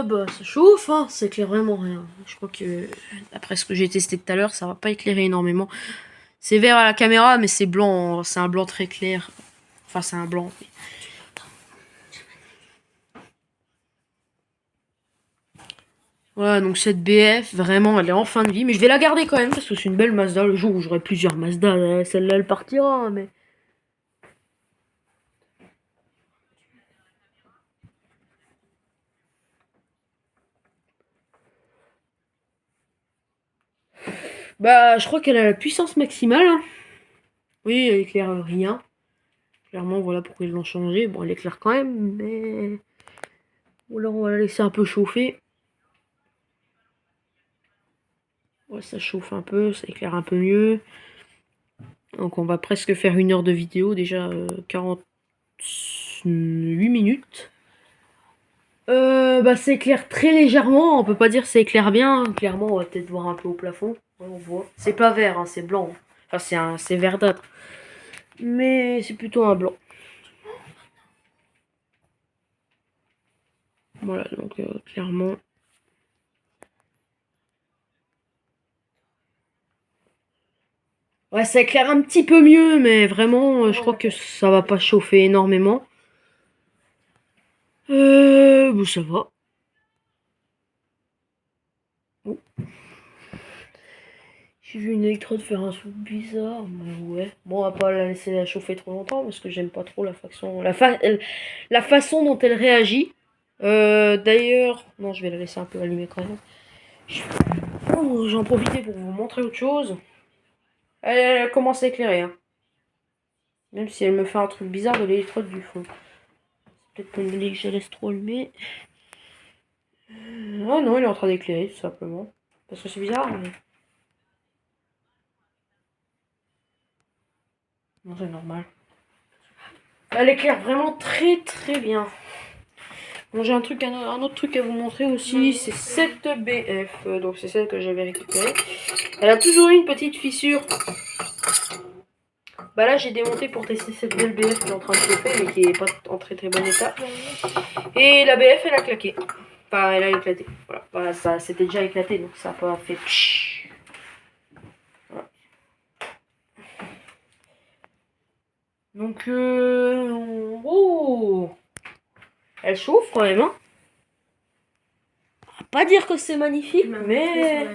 Bah ça chauffe, hein, ça éclaire vraiment rien. Je crois que, d'après ce que j'ai testé tout à l'heure, ça va pas éclairer énormément. C'est vert à la caméra, mais c'est blanc, c'est un blanc très clair. Enfin, c'est un blanc. Voilà, donc cette BF, vraiment, elle est en fin de vie. Mais je vais la garder quand même, parce que c'est une belle Mazda. Le jour où j'aurai plusieurs Mazda, celle-là, elle partira, mais... Bah, je crois qu'elle a la puissance maximale, hein. Oui, elle éclaire rien. Clairement, voilà pourquoi ils l'ont changé. Bon, elle éclaire quand même, mais... Ou alors, on va la laisser un peu chauffer. Ouais, ça chauffe un peu, ça éclaire un peu mieux. Donc, on va presque faire 1 heure de vidéo, déjà 48 minutes. Bah, ça éclaire très légèrement, on peut pas dire ça éclaire bien. Clairement, on va peut-être voir un peu au plafond. Ouais, on voit. C'est pas vert, hein, c'est blanc. Enfin, c'est verdâtre. Mais c'est plutôt un blanc. Voilà, donc clairement. Ouais, ça éclaire un petit peu mieux, mais vraiment, je crois que ça va pas chauffer énormément. Bon, ça va. Oh. J'ai vu une électrode faire un son bizarre, mais ouais. Bon, on va pas la laisser la chauffer trop longtemps parce que j'aime pas trop la façon dont elle réagit. D'ailleurs, non, je vais la laisser un peu allumée quand même. Oh, j'en profitais pour vous montrer autre chose. Elle commence à éclairer, hein. Même si elle me fait un truc bizarre de l'électrode du fond. Peut-être que je la laisse trop allumée. Ah non, elle est en train d'éclairer, tout simplement. Parce que c'est bizarre, mais... Non, c'est normal. Elle éclaire vraiment très très bien. Bon, j'ai un autre truc à vous montrer aussi, c'est cette BF. Donc c'est celle que j'avais récupérée. Elle a toujours eu une petite fissure. Bah là j'ai démonté pour tester cette belle BF qui est en train de chauffer mais qui est pas en très très bon état. Et la BF elle a claqué. Enfin elle a éclaté. Voilà, voilà, ça c'était déjà éclaté donc ça n'a pas fait... Voilà. Donc oh, elle chauffe quand même, hein. On va pas dire que c'est magnifique, mais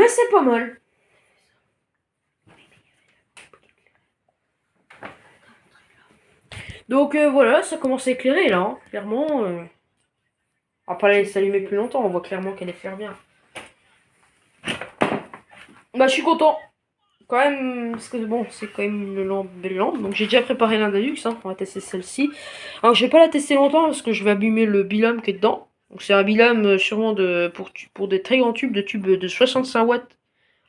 c'est pas mal. Donc voilà, ça commence à éclairer là, hein. Clairement. On va pas la laisser s'allumer plus longtemps, on voit clairement qu'elle éclaire bien. Bah je suis content. quand même, parce que bon, c'est quand même une belle lampe. Donc j'ai déjà préparé l'Indalux, hein, on va tester celle-ci. Alors je vais pas la tester longtemps parce que je vais abîmer le bilam qui est dedans. Donc c'est un bilam sûrement pour des très grands tubes de 65 watts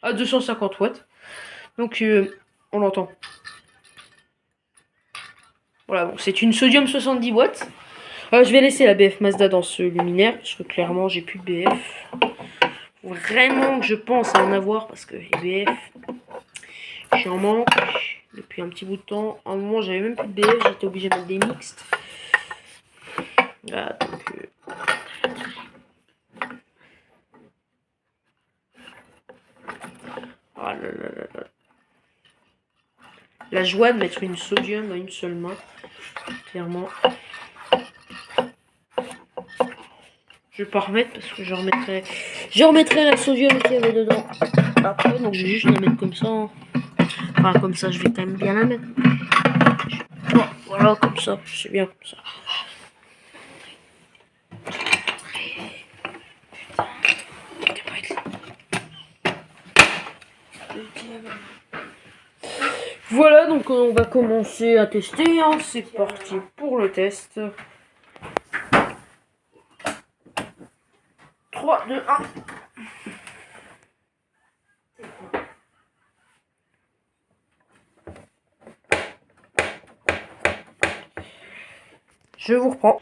à 250 watts. Donc on l'entend. Voilà, donc c'est une sodium 70 watts. Je vais laisser la BF Mazda dans ce luminaire parce que clairement j'ai plus de BF. Vraiment que je pense à en avoir parce que les BF, je en manque depuis un petit bout de temps. À un moment j'avais même plus de BF, j'étais obligé de mettre des mixtes. Voilà, donc, oh là là là là. La joie de mettre une sodium à une seule main, clairement. Je vais pas remettre parce que je remettrai la sodium qu'il y avait dedans après, donc je vais juste la mettre comme ça. Enfin, comme ça, je vais quand même bien la mettre. Voilà, comme ça, c'est bien comme ça. Voilà, donc on va commencer à tester. Hein. C'est parti pour le test. 3, 2, 1. Je vous reprends.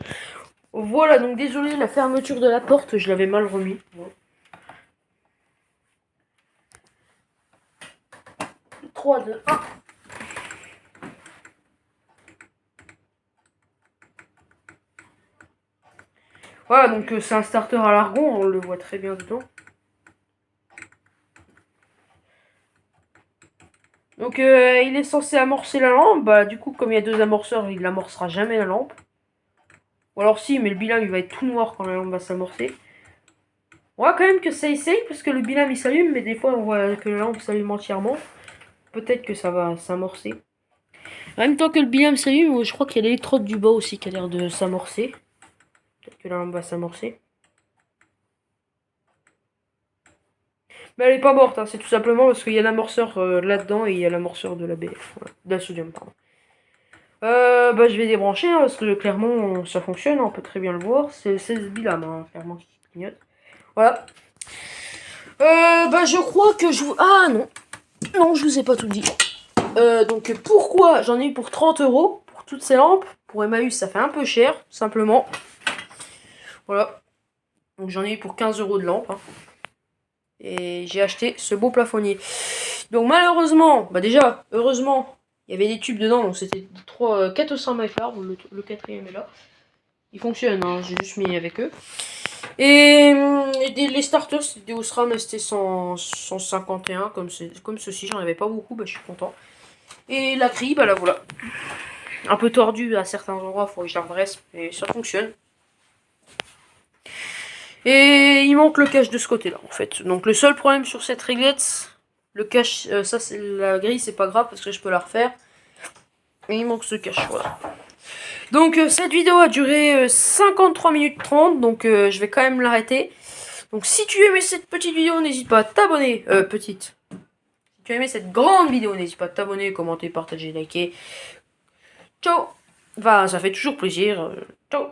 Voilà, donc désolé, la fermeture de la porte, je l'avais mal remis. 3, 2, 1. Voilà, donc c'est un starter à l'argon, on le voit très bien dedans. Donc il est censé amorcer la lampe, bah du coup comme il y a deux amorceurs, il n'amorcera jamais la lampe. Ou alors si, mais le bilan il va être tout noir quand la lampe va s'amorcer. On voit quand même que ça essaye, parce que le bilan il s'allume, mais des fois on voit que la lampe s'allume entièrement. Peut-être que ça va s'amorcer. En même temps que le bilan s'allume, je crois qu'il y a l'électrode du bas aussi qui a l'air de s'amorcer. Peut-être que la lampe va s'amorcer. Mais elle est pas morte, hein, c'est tout simplement parce qu'il y a l'amorceur là-dedans et il y a l'amorceur de la BF, voilà, de la sodium, pardon. Bah, je vais débrancher hein, parce que clairement ça fonctionne, on peut très bien le voir. C'est ce bilam, hein, clairement qui clignote. Voilà. Bah, je crois que je vous. Ah non, non, je vous ai pas tout dit. Donc, pourquoi j'en ai eu pour 30 € pour toutes ces lampes. Pour Emmaüs, ça fait un peu cher, tout simplement. Voilà. Donc, j'en ai eu pour 15 € de lampe. Hein. Et j'ai acheté ce beau plafonnier. Donc, malheureusement, bah, déjà, heureusement. Il y avait des tubes dedans, donc c'était 400 myfar, le quatrième est là. Il fonctionne, hein, j'ai juste mis avec eux. Et les starters, c'était des Osram ST 151, comme ceci, j'en avais pas beaucoup, bah, je suis content. Et la grille, bah là voilà. Un peu tordu à certains endroits, il faut que je la redresse, mais ça fonctionne. Et il manque le cache de ce côté-là, en fait. Donc le seul problème sur cette réglette, le cache, ça c'est la grille, c'est pas grave parce que je peux la refaire. Et il manque ce cache, voilà. Donc cette vidéo a duré 53 minutes 30, donc je vais quand même l'arrêter. Donc si tu aimais cette petite vidéo, n'hésite pas à t'abonner. Petite. Si tu as aimé cette grande vidéo, n'hésite pas à t'abonner, commenter, partager, liker. Ciao. Enfin, ça fait toujours plaisir. Ciao.